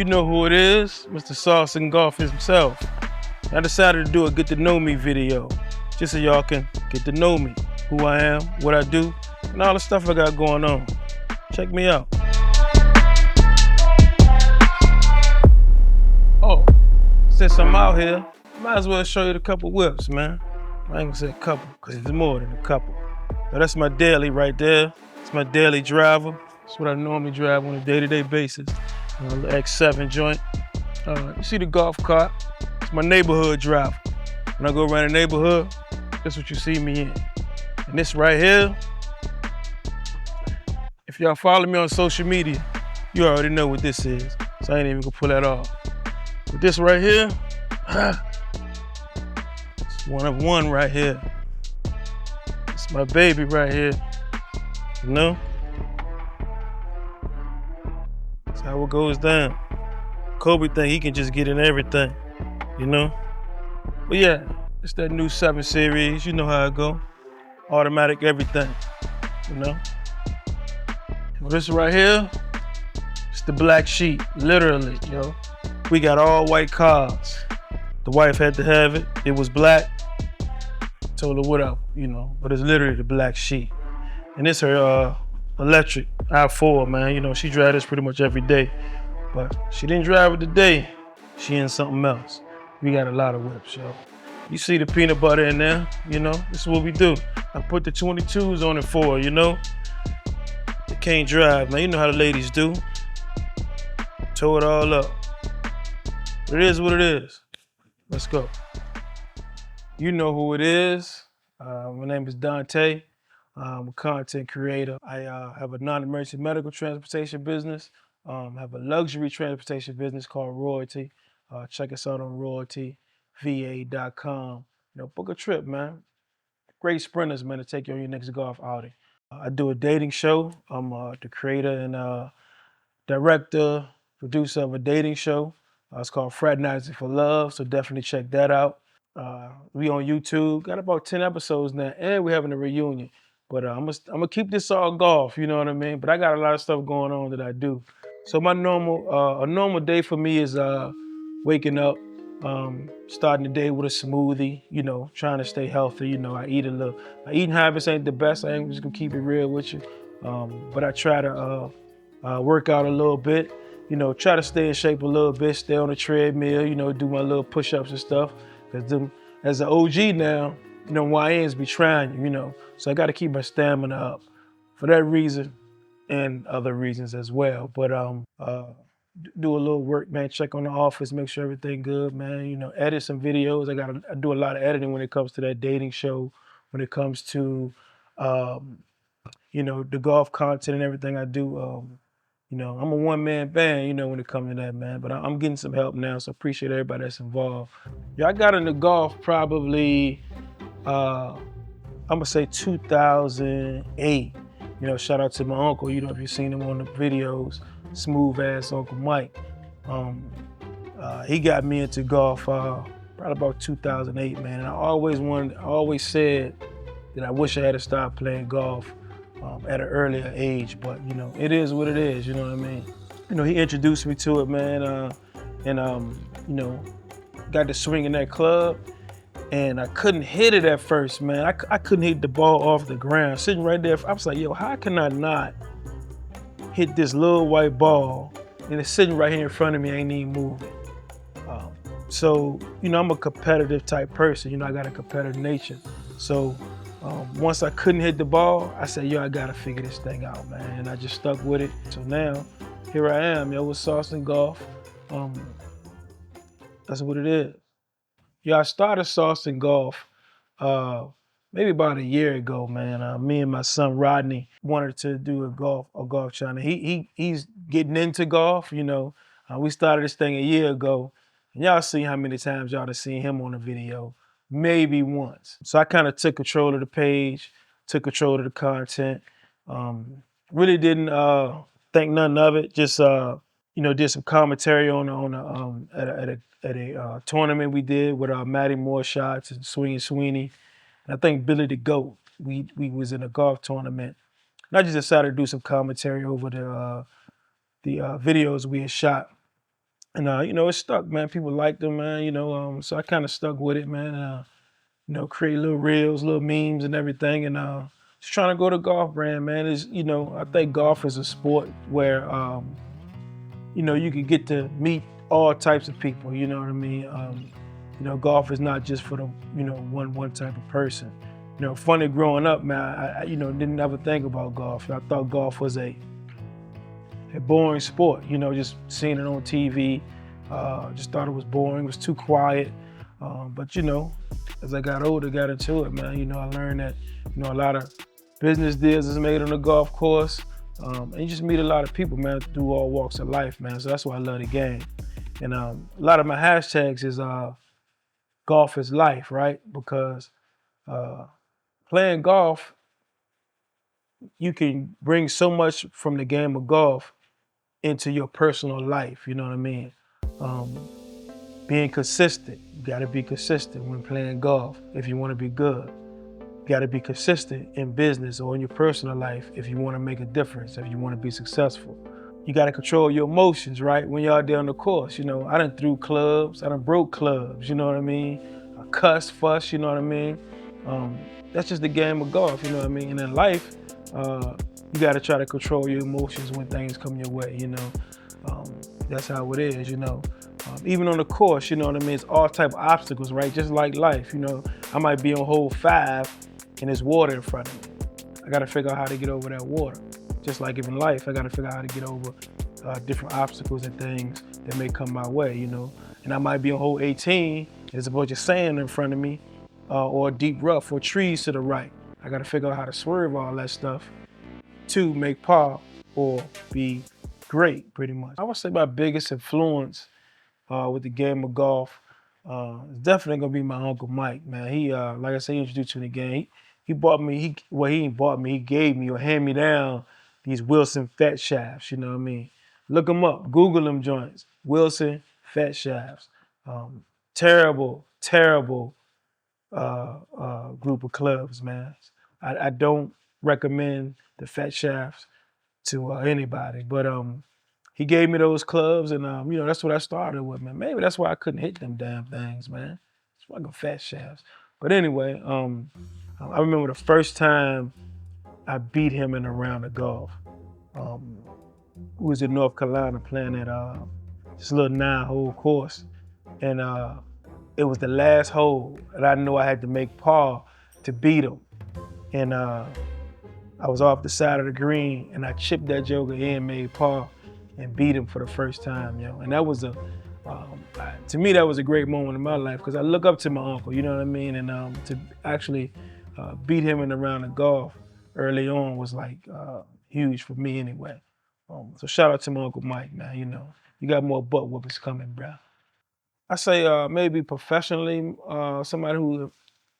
know who it is, Mr. Sauce and Golf himself. I decided to do a get to know me video, just so y'all can get to know me, who I am, what I do, and all the stuff I got going on. Check me out. Oh, since I'm out here, might as well show you the couple whips, man. I ain't gonna say a couple, because it's more than a couple. Now that's my daily right there. It's my daily driver. It's what I normally drive on a day-to-day basis. X7 joint. You see the golf cart? It's my neighborhood driver. When I go around the neighborhood, that's what you see me in. And this right here, if y'all follow me on social media, you already know what this is. So I ain't even gonna pull that off. But this right here, it's one of one right here. It's my baby right here, you know? That's how it goes down. Kobe think he can just get in everything, you know? But yeah, it's that new 7 Series, you know how it go. Automatic everything, you know? Well, this right here, it's the black sheep, literally, yo. We got all white cars. The wife had to have it. It was black. Told her whatever, you know, but it's literally the black sheep. And it's her electric i4, man. You know, she drives this pretty much every day. But she didn't drive it today. She in something else. We got a lot of whips, yo. You see the peanut butter in there, you know? This is what we do. I put the 22s on it for her, you know? They can't drive, man. You know how the ladies do. Tow it all up. It is what it is. Let's go. You know who it is. My name is Donte. I'm a content creator. I have a non-emergency medical transportation business. Have a luxury transportation business called Royalty. Check us out on royaltyva.com. You know, book a trip, man. Great sprinters, man, to take you on your next golf outing. I do a dating show. I'm the creator and director, producer of a dating show. It's called Fraternizing for Love, so definitely check that out. We on YouTube, got about 10 episodes now, and we're having a reunion. But I'm gonna keep this all golf, you know what I mean? But I got a lot of stuff going on that I do. So my a normal day for me is waking up, starting the day with a smoothie, you know, trying to stay healthy. You know, I eat a little. My eating habits ain't the best. I ain't just gonna keep it real with you. But I try to work out a little bit, you know, try to stay in shape a little bit, stay on the treadmill, you know, do my little push-ups and stuff. Because as an OG now, you know, YNs be trying you know. So I got to keep my stamina up for that reason and other reasons as well. But do a little work, man, check on the office, make sure everything good, man. You know, edit some videos. I do a lot of editing when it comes to that dating show, when it comes to, you know, the golf content and everything I do. You know, I'm a one-man band, you know, when it comes to that, man. But I'm getting some help now, so appreciate everybody that's involved. Yeah, I got into golf probably, I'm gonna say 2008. You know, shout out to my uncle, you know, if you've seen him on the videos, smooth ass Uncle Mike. He got me into golf probably about 2008, man. And I always said that I wish I had to start playing golf at an earlier age, but you know, it is what it is, you know what I mean? You know, he introduced me to it, man, and you know, got to swing in that club, and I couldn't hit it at first, man. I couldn't hit the ball off the ground. Sitting right there, I was like, yo, how can I not hit this little white ball, and it's sitting right here in front of me, I ain't even moving. So, you know, I'm a competitive type person, you know, I got a competitive nature. So, once I couldn't hit the ball, I said, yo, I gotta figure this thing out, man. And I just stuck with it. So now, here I am, yo, with Sauce and Golf. That's what it is. Yeah, I started Sauce and Golf maybe about a year ago, man. Me and my son Rodney wanted to do a golf channel. He's getting into golf, you know. We started this thing a year ago, and y'all see how many times y'all have seen him on a video. Maybe once. So I kind of took control of the page, took control of the content. Really didn't think nothing of it. Just you know, did some commentary at a tournament we did with Matty Moore shots and Sweeney. And I think Billy the Goat. We was in a golf tournament, and I just decided to do some commentary over the videos we had shot And it stuck, man. People liked them, man. So I kind of stuck with it, man. Create little reels, little memes, and everything. And just trying to go to golf brand, man. I think golf is a sport where you can get to meet all types of people. You know what I mean? Golf is not just for the one type of person. Funny growing up, man. I didn't ever think about golf. I thought golf was a boring sport. Just seeing it on TV. Just thought it was boring. It was too quiet. But as I got older, got into it, man. I learned that a lot of business deals is made on the golf course. And you just meet a lot of people, man, through all walks of life, man. So that's why I love the game. And a lot of my hashtags is golf is life, right? Because playing golf, you can bring so much from the game of golf into your personal life, you know what I mean? Being consistent, you gotta be consistent when playing golf if you wanna be good. You gotta be consistent in business or in your personal life if you wanna make a difference, if you wanna be successful. You gotta control your emotions, right? When you're out there on the course, I done threw clubs, I done broke clubs, you know what I mean? I cuss, fuss, you know what I mean? That's just the game of golf, you know what I mean? And in life, you gotta try to control your emotions when things come your way, That's how it is, Even on the course, you know what I mean? It's all type of obstacles, right? Just like life, I might be on hole 5 and there's water in front of me. I gotta figure out how to get over that water. Just like in life, I gotta figure out how to get over different obstacles and things that may come my way, And I might be on hole 18, and there's a bunch of sand in front of me, or deep rough, or trees to the right. I gotta figure out how to swerve all that stuff to make par or be great, pretty much. I would say my biggest influence with the game of golf is definitely gonna be my Uncle Mike, man. He, like I said, he introduced me to the game. He bought me, he ain't bought me, he gave me or hand me down these Wilson Fat Shafts, you know what I mean? Look them up, Google them joints, Wilson Fat Shafts. Terrible, terrible group of clubs, man. I don't recommend the Fat Shafts to anybody, but he gave me those clubs, and that's what I started with, man. Maybe that's why I couldn't hit them damn things, man. It's fucking Fat Shafts. But anyway, I remember the first time I beat him in a round of golf. We was in North Carolina playing at this little 9-hole course, and it was the last hole, and I knew I had to make par to beat him. And I was off the side of the green, and I chipped that joker in, made par, and beat him for the first time, And that was to me, that was a great moment in my life because I look up to my uncle, you know what I mean? And to actually beat him in a round of golf early on was like huge for me anyway. So shout out to my Uncle Mike, man. You got more butt whoopers coming, bro. I say maybe professionally, somebody who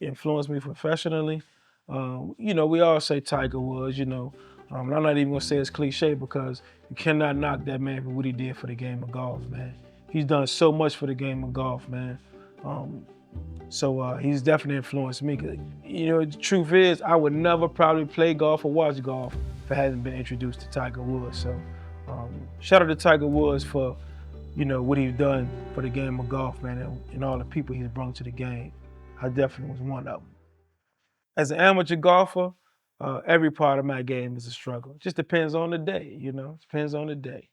influenced me professionally. We all say Tiger Woods, and I'm not even gonna say it's cliche because you cannot knock that man for what he did for the game of golf, man. He's done so much for the game of golf, man. So he's definitely influenced me. The truth is, I would never probably play golf or watch golf if I hadn't been introduced to Tiger Woods. So shout out to Tiger Woods for what he's done for the game of golf, man, and all the people he's brought to the game. I definitely was one of them. As an amateur golfer, every part of my game is a struggle. It just depends on the day, Depends on the day.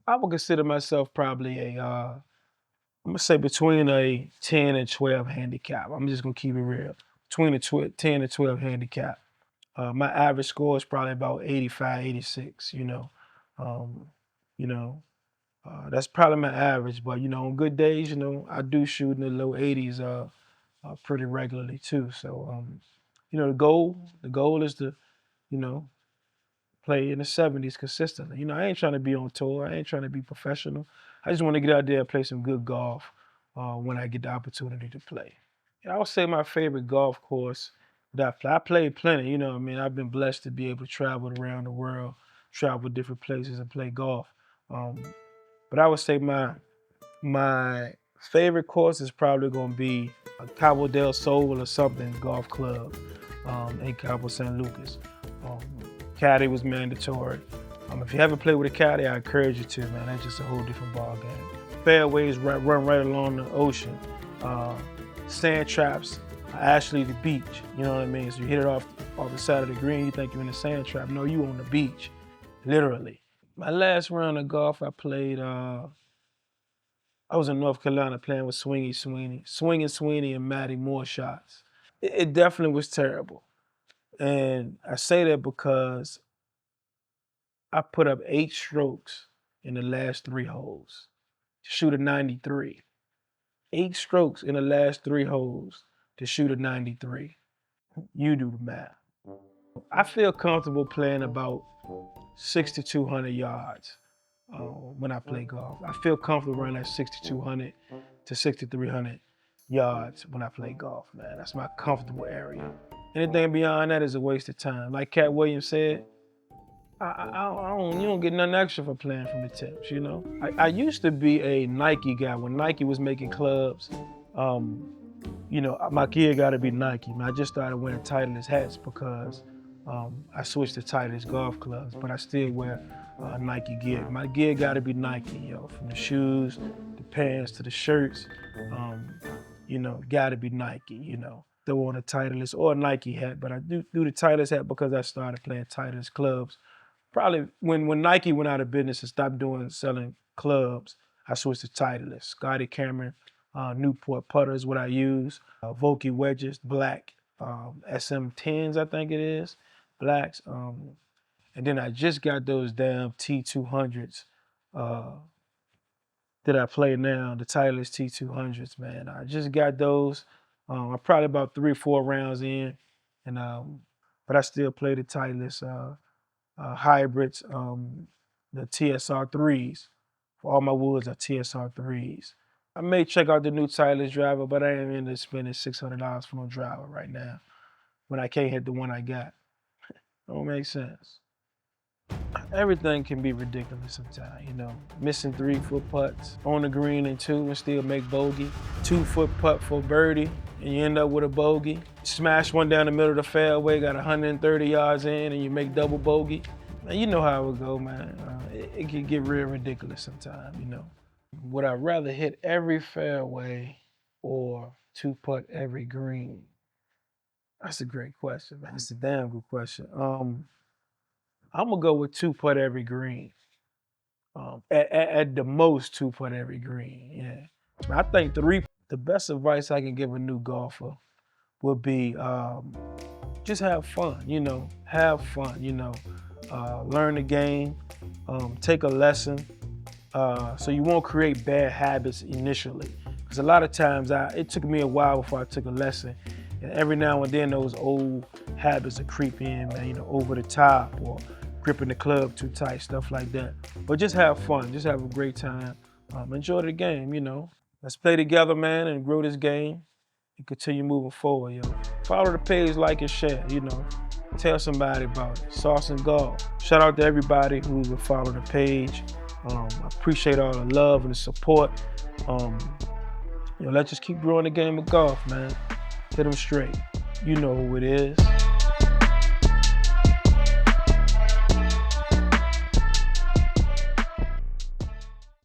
I would consider myself probably I'm gonna say between a 10 and 12 handicap. I'm just gonna keep it real. Between a 10 and 12 handicap. My average score is probably about 85, 86, Um, you know, that's probably my average, but on good days, I do shoot in the low 80s pretty regularly too. So the goal is to, you know, play in the 70s consistently. I ain't trying to be on tour. I ain't trying to be professional. I just want to get out there and play some good golf when I get the opportunity to play. I would say my favorite golf course that I played plenty. You know what I mean? I've been blessed to be able to travel around the world, travel different places and play golf. But I would say my favorite course is probably going to be a Cabo del Sol or something golf club in Cabo San Lucas. Caddy was mandatory. If you haven't played with a caddy, I encourage you to, man. That's just a whole different ball game. fairways run right along the ocean. Sand traps are actually the beach. You know what I mean? So you hit it off the side of the green, you think you're in a sand trap. No, you on the beach, literally. My last round of golf I played, I was in North Carolina playing with Swinging Sweeney and Matty Moore shots. It definitely was terrible. And I say that because I put up 8 strokes in the last 3 holes to shoot a 93. 8 strokes in the last 3 holes to shoot a 93. You do the math. I feel comfortable playing about 6,200 yards when I play golf. I feel comfortable around that 6,200 to 6,300 yards when I play golf, man. That's my comfortable area. Anything beyond that is a waste of time. Like Cat Williams said, you don't get nothing extra for playing from the tips, you know? I used to be a Nike guy. When Nike was making clubs, you know, my gear gotta be Nike. Man, I just started wearing Titleist hats because I switched to Titleist golf clubs, but I still wear Nike gear. My gear gotta be Nike, yo, from the shoes, the pants to the shirts, you know, gotta be Nike, you know. Throw on a Titleist or a Nike hat, but I do the Titleist hat because I started playing Titleist clubs. Probably when Nike went out of business and stopped selling clubs, I switched to Titleist. Scotty Cameron, Newport putter is what I use. Vokey wedges, black, SM10s I think it is, blacks. And then I just got those damn T200s that I play now, the Titleist T200s, man. I just got those. I'm probably about 3 or 4 rounds in, and but I still play the Titleist hybrids, the TSR3s. For all my woods are TSR3s. I may check out the new Titleist driver, but I ain't into spending $600 for no driver right now when I can't hit the one I got. Don't make sense. Everything can be ridiculous sometimes, you know. Missing 3-foot putts on the green and 2 and still make bogey. 2-foot putt for birdie and you end up with a bogey. Smash one down the middle of the fairway, got 130 yards in and you make double bogey. Man, you know how it would go, man. It can get real ridiculous sometimes, you know. Would I rather hit every fairway or 2-putt every green? That's a great question, man. That's a damn good question. I'm gonna go with 2-putt every green. At the most 2-putt every green, yeah. I think the best advice I can give a new golfer would be just have fun, you know, have fun, you know. Learn the game, take a lesson, so you won't create bad habits initially. Because a lot of times, it took me a while before I took a lesson. And every now and then those old habits will creep in, man, you know, over the top or gripping the club too tight, stuff like that. But just have fun, just have a great time. Enjoy the game, you know. Let's play together, man, and grow this game and continue moving forward, yo. Follow the page, like and share, you know. Tell somebody about it. Sauce and Golf. Shout out to everybody who will follow the page. I appreciate all the love and the support. You know, let's just keep growing the game of golf, man. Hit them straight. You know who it is.